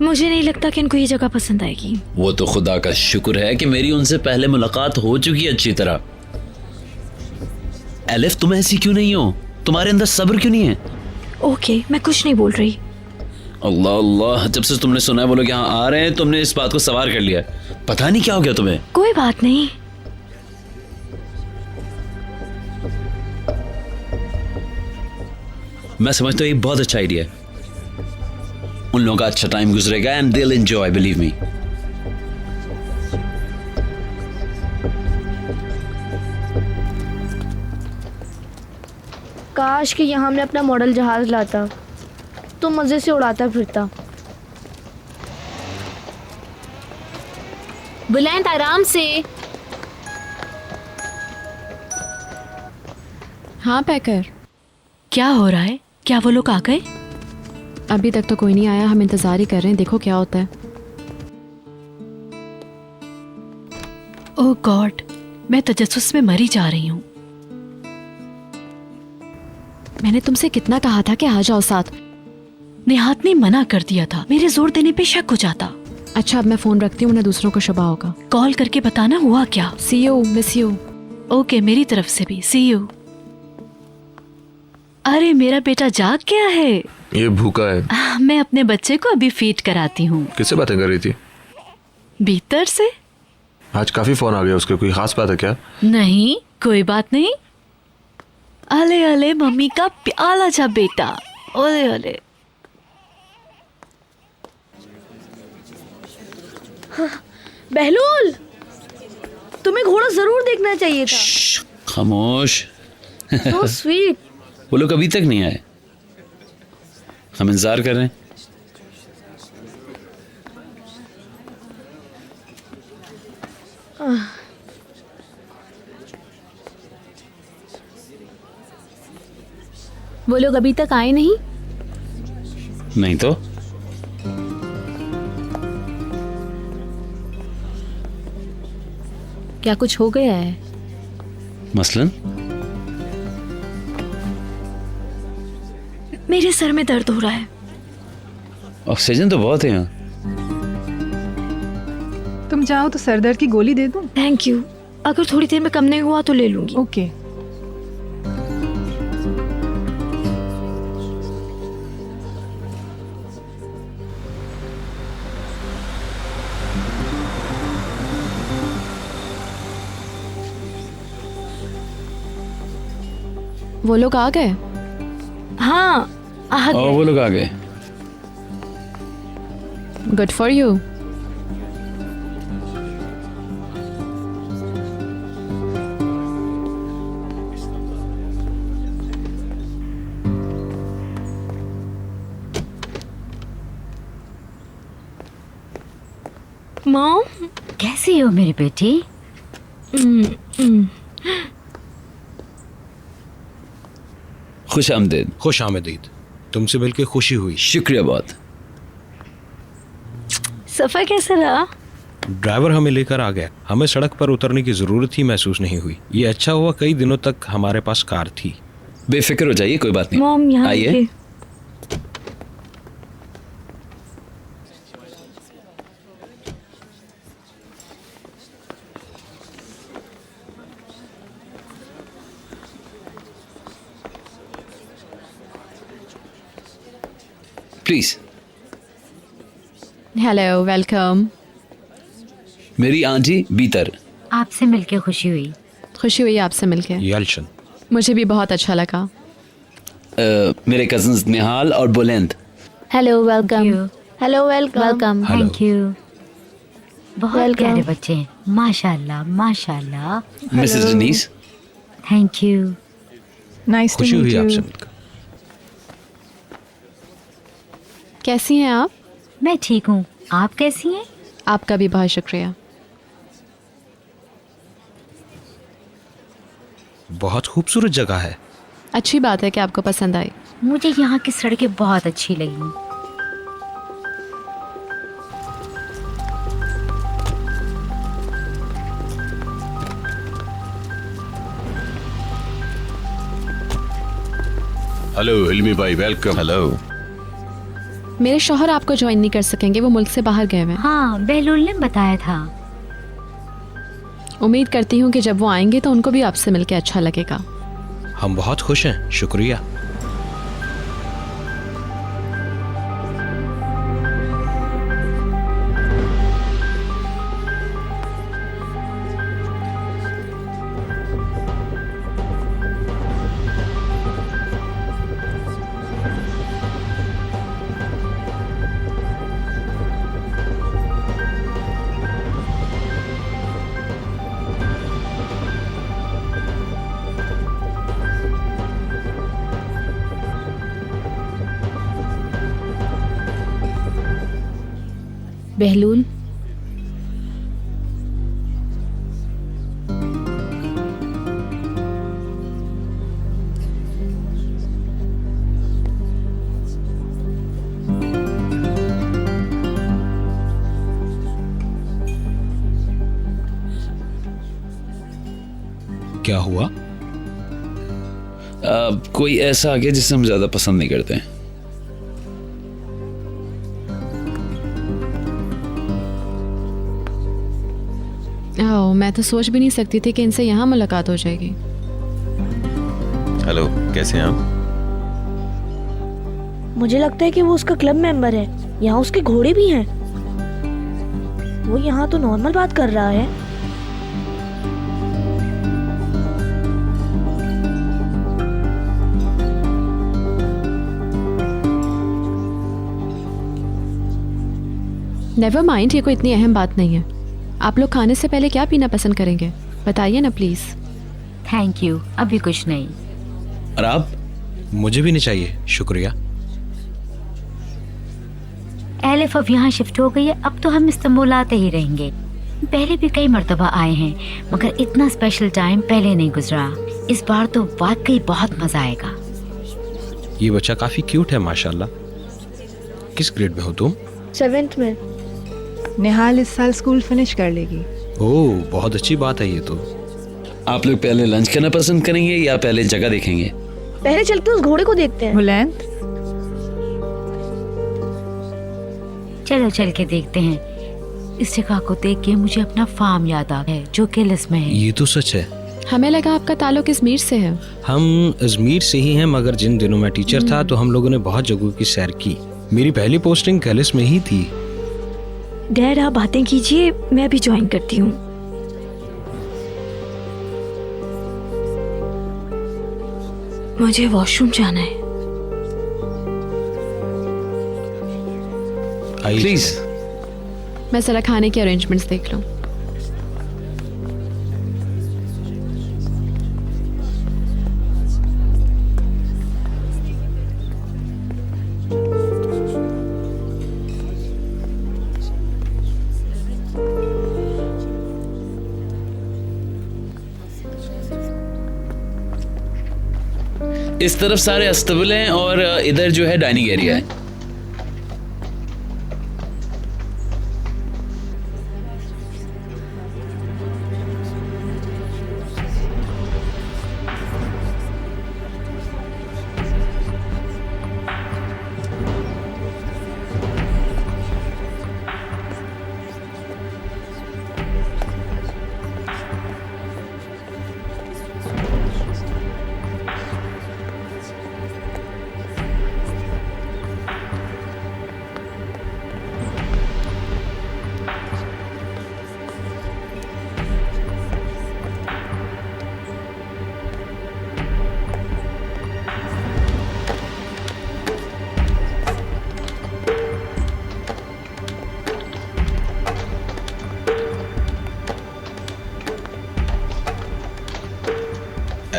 मुझे नहीं लगता कि इनको ये जगह पसंद आएगी। वो तो खुदा का शुक्र है कि मेरी उनसे पहले मुलाकात हो चुकी है अच्छी तरह। एलिफ, तुम ऐसी क्यों नहीं हो? तुम्हारे अंदर सब्र क्यों नहीं है? ओके, मैं कुछ नहीं बोल रही। अल्लाह अल्लाह, जब से तुमने सुना है वो लोग यहाँ आ रहे हैं तुमने इस बात को सवार कर लिया। पता नहीं क्या हो गया तुम्हें। कोई बात नहीं। मैं समझता हूँ ये बहुत अच्छा आइडिया है। उन लोगों का अच्छा टाइम गुजरेगा and they will enjoy, believe me. काश कि यहाँ मैं अपना मॉडल जहाज लाता तो मजे से उड़ाता फिरता। बुलंद, आराम से। हाँ पैकर, क्या हो रहा है? क्या वो लोग आ गए? अभी तक तो कोई नहीं आया, हम इंतजार ही कर रहे हैं, देखो क्या होता है। ओह गॉड, मैं तजस्सुस में मरी जा रही हूँ। मैंने तुमसे कितना कहा था कि आ जाओ साथ। निहात ने मना कर दिया था, मेरे जोर देने पे शक हो जाता। अच्छा, अब मैं फोन रखती हूँ, उन्हें दूसरों को शुबा होगा। कॉल करके बताना हुआ क्या। सी यू, मिस यू। ओके, मेरी तरफ से भी सी यू। अरे मेरा बेटा जाग गया है। ये भूखा है। मैं अपने बच्चे को अभी फीड कराती हूँ। किससे बातें कर रही थी? भीतर से। आज काफी फोन आ गया उसके, कोई खास बात है क्या? नहीं, कोई बात नहीं। अले अले मम्मी का प्याला सा बेटा। ओले ओले। बहलूल, तुम्हें घोड़ा जरूर देखना चाहिए था। खामोश। So sweet। वो लोग अभी तक नहीं आए, हम इंतजार कर रहे हैं। वो लोग अभी तक आए नहीं? नहीं तो। क्या कुछ हो गया है? मसलन? मेरे सर में दर्द हो रहा है। ऑक्सीजन तो बहुत है यहाँ। तुम चाहो तो सर दर्द की गोली दे दूं? Thank you. अगर थोड़ी देर में कम नहीं हुआ तो ले लूंगी। ओके। वो लोग आ गए? हाँ, आ गए। वो लोग आ गए। Good for you. मॉम, कैसी हो मेरी बेटी? खुश आमदीद। खुश आमदीद। तुमसे मिलकर खुशी हुई। शुक्रिया बहुत। सफर कैसा रहा? ड्राइवर हमें लेकर आ गया, हमें सड़क पर उतरने की जरूरत ही महसूस नहीं हुई। ये अच्छा हुआ कई दिनों तक हमारे पास कार थी। बेफिक्र हो जाइए, कोई बात नहीं। मॉम, यहाँ आइए। प्लीज। Hello, welcome. मेरी आंटी बीतर। आपसे मिलके खुशी हुई। खुशी हुई आपसे मिलके। यालशन। मुझे भी बहुत अच्छा लगा। मेरे कजन्स निहाल और Buland. Hello, welcome. Hello, welcome. Thank you. बहुत प्यारे बच्चे हैं, माशाल्लाह माशाल्लाह। Mrs Denise. Thank you. Nice to खुशी मीट हुई यू। आपसे मिलकर। कैसी हैं आप? मैं ठीक हूँ, आप कैसी हैं? आपका भी बहुत शुक्रिया। बहुत खूबसूरत जगह है। अच्छी बात है कि आपको पसंद आई। मुझे यहाँ की सड़कें बहुत अच्छी लगी। हेलो इल्मी भाई, वेलकम। हेलो। मेरे शौहर आपको ज्वाइन नहीं कर सकेंगे, वो मुल्क से बाहर गए हुए हैं। हाँ, बहलूल ने बताया था। उम्मीद करती हूँ कि जब वो आएंगे तो उनको भी आपसे मिलकर अच्छा लगेगा। हम बहुत खुश हैं, शुक्रिया। बहलूल, क्या हुआ? कोई ऐसा आ गया जिसे हम ज्यादा पसंद नहीं करते हैं। ओह, मैं तो सोच भी नहीं सकती थी कि इनसे यहाँ मुलाकात हो जाएगी। हेलो, कैसे हैं आप? मुझे लगता है कि वो उसका क्लब मेंबर है। यहाँ उसके घोड़े भी हैं। वो यहाँ तो नॉर्मल बात कर रहा है। नेवर माइंड, ये कोई इतनी अहम बात नहीं है। आप लोग खाने से पहले क्या पीना पसंद करेंगे? बताइए ना प्लीज। थैंक यू, अभी कुछ नहीं। और आप? मुझे भी नहीं चाहिए, शुक्रिया। एलिफ अब यहाँ शिफ्ट हो गई है, अब तो हम इस्तांबुल आते ही रहेंगे। पहले भी कई मर्तबा आए हैं, मगर इतना स्पेशल टाइम पहले नहीं गुजरा। इस बार तो वाकई बहुत मजा आएगा। ये बच्चा काफी क्यूट है माशाल्लाह। किस ग्रेड में हो तुम? 7th में। निहाल इस साल स्कूल फिनिश कर लेगी। ओह, बहुत अच्छी बात है ये तो। आप लोग पहले लंच करना पसंद करेंगे या पहले जगह देखेंगे? पहले चलते उस घोड़े को देखते हैं। बुलंद, चलो चल के देखते हैं। इस जगह को देख के मुझे अपना फार्म याद आ गया जो कि लिस्ट में है। ये तो सच है। हमें लगा आपका ताल्लुक इजमीर से है। हम अजमेर से ही हैं, मगर जिन दिनों मैं टीचर था तो हम लोगों ने बहुत जगहों की सैर की। मेरी पहली पोस्टिंग कैलिस में ही थी। डैड, आप बातें कीजिए, मैं अभी ज्वाइन करती हूँ। मुझे वॉशरूम जाना है। प्लीज। मैं जरा खाने के अरेंजमेंट्स देख लूं। इस तरफ सारे अस्तबल हैं और इधर जो है डाइनिंग एरिया है।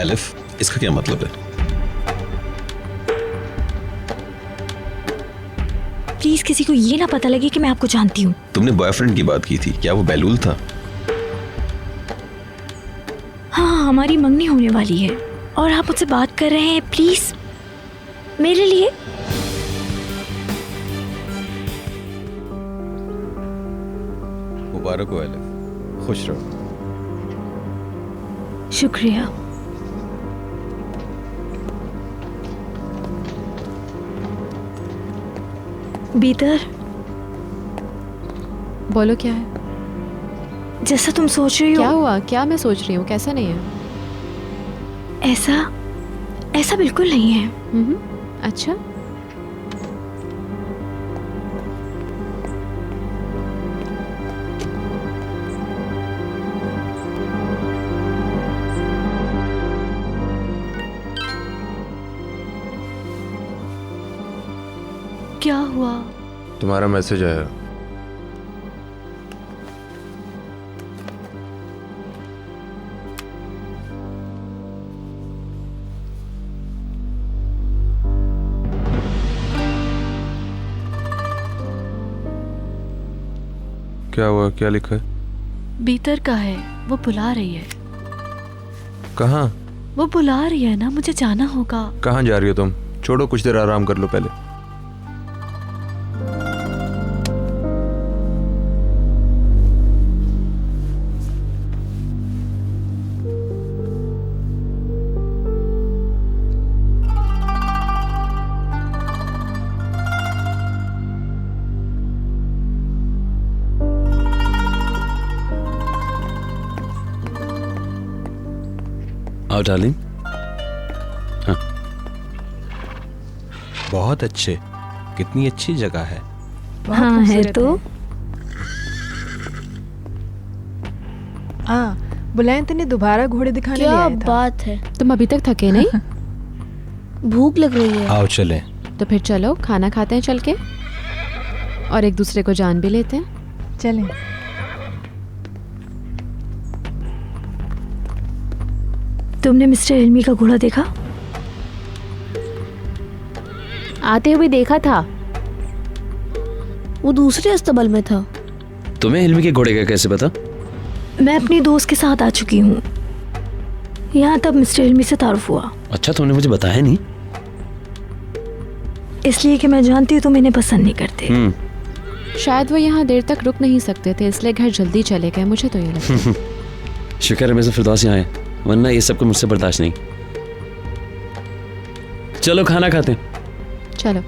एलिफ, इसका क्या मतलब है? प्लीज किसी को ये ना पता लगे कि मैं आपको जानती हूँ। तुमने बॉयफ्रेंड की बात की थी, क्या वो बेलूल था? हाँ, हमारी मंगनी होने वाली है और आप मुझसे बात कर रहे हैं। प्लीज मेरे लिए। मुबारक हो एलिफ, खुश रहो। शुक्रिया। बीतर, बोलो क्या है? जैसा तुम सोच रही हो। क्या हुआ? क्या मैं सोच रही हूँ? कैसा नहीं है? ऐसा बिल्कुल नहीं है। अच्छा, क्या हुआ? तुम्हारा मैसेज आया। क्या हुआ? क्या लिखा है? बीतर का है, वो बुला रही है। कहाँ? वो बुला रही है ना, मुझे जाना होगा। कहाँ जा रही हो तुम? छोड़ो, कुछ देर आराम कर लो पहले। आओ डार्लिंग। हाँ। बहुत अच्छे, कितनी अच्छी जगह है। हाँ है तो। बुलायंत ने दोबारा घोड़े दिखाने ले क्या आया था। बात है? तुम अभी तक थके नहीं? भूख लग रही है। आओ चले। तो फिर चलो खाना खाते हैं चल के, और एक दूसरे को जान भी लेते हैं। चलें। तुमने मिस्टर इल्मी का घोड़ा देखा? आते हुए देखा था। वो दूसरे अस्तबल में था। तुम्हें इल्मी के घोड़े का कैसे पता? मैं अपनी दोस्त के साथ आ चुकी हूँ यहाँ, तब मिस्टर इल्मी से तारुफ हुआ। अच्छा, तुमने मुझे बताया नहीं? इसलिए कि मैं जानती हूँ तुम इन्हें पसंद नहीं करते। शायद वो यहाँ देर तक रुक नहीं सकते थे, इसलिए घर जल्दी चले गए, मुझे तो ये लगता है। शुक्र है मिस्टर फिरदौस यहाँ है, वरना ये सब कुछ मुझसे बर्दाश्त नहीं। चलो खाना खाते हैं। चलो।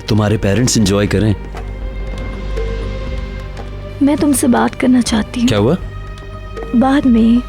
तुम्हारे पेरेंट्स एंजॉय करें। मैं तुमसे बात करना चाहती हूँ। क्या हुआ? बाद में